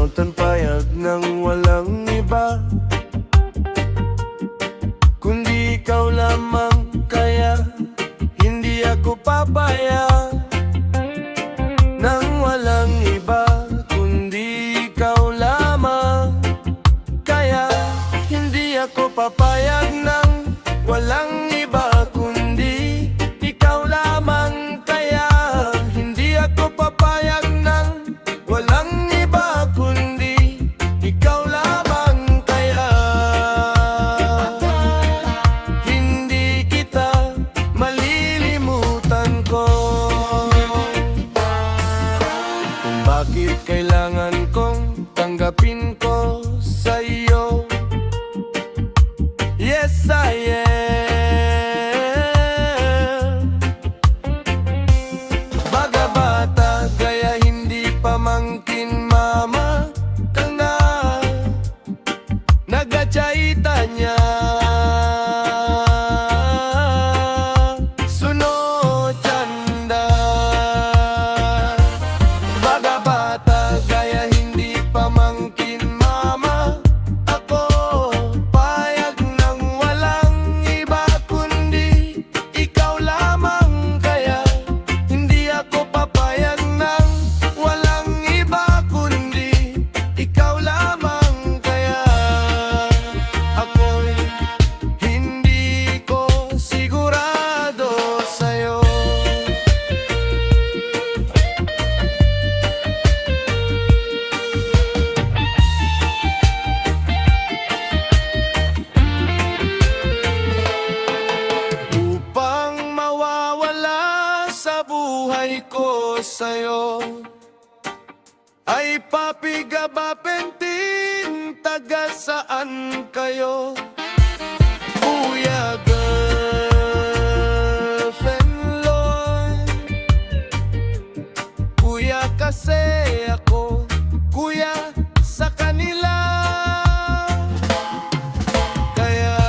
Sunutan payag ng walang iba, kundi ikaw lamang. Kaya hindi ako papayag ng walang iba, kundi ikaw lamang. Kaya hindi ako papayag ng walang iba, kundi ikaw lamang. Kaya hindi ako papayag ng walang iba, kundi ikaw lamang. Kaya hindi kita malilimutan ko. Kung bakit kailangan kong tanggapin ko sa iyo, yes I am. Baga-bata, kaya hindi pamangkin mama ka na, nagachaita niya. Sunod tanda. Baga-bata, kaya hindi pamangkin mama ako, payag ng walang iba, kundi ikaw lamang. Kaya hindi ako papayag ng walang iba, kundi ikaw lamang. Kaya ako'y hindi ko sigurado sa'yo. Upang mawawala sa buhay ko sa'yo, ay papigabapentin, taga saan kayo? Kuya girlfriend Lloyd, kuya kasi ako, kuya sa kanila. Kaya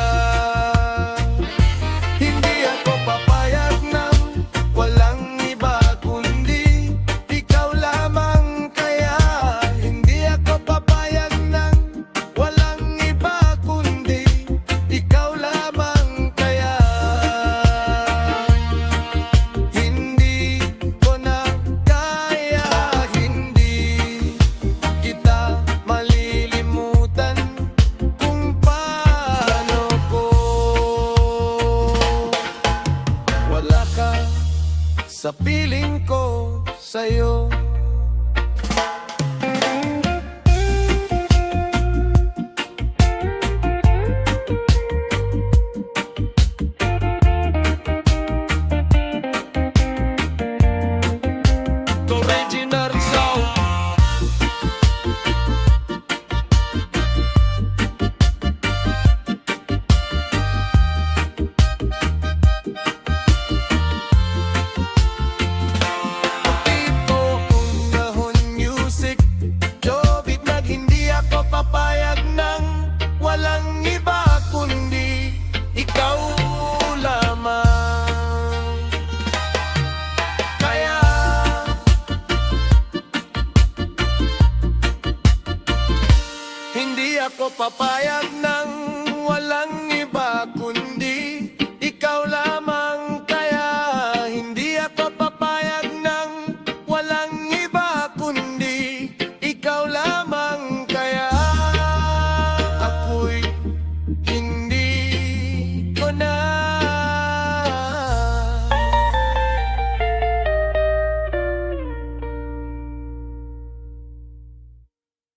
hindi ako papayag ng walang iba, kundi ikaw lamang. Kaya hindi ako papayag ng walang iba, kundi ikaw lamang. Kaya hindi ko na kaya, hindi kita malilimutan kung paano ko wala ka sa piling ko sa'yo. Original Soul. Tipo Unahon Music, Jobit nag hindi ako papayag ng walang iba, kundi ikaw lamang. Kaya hindi ako papayag na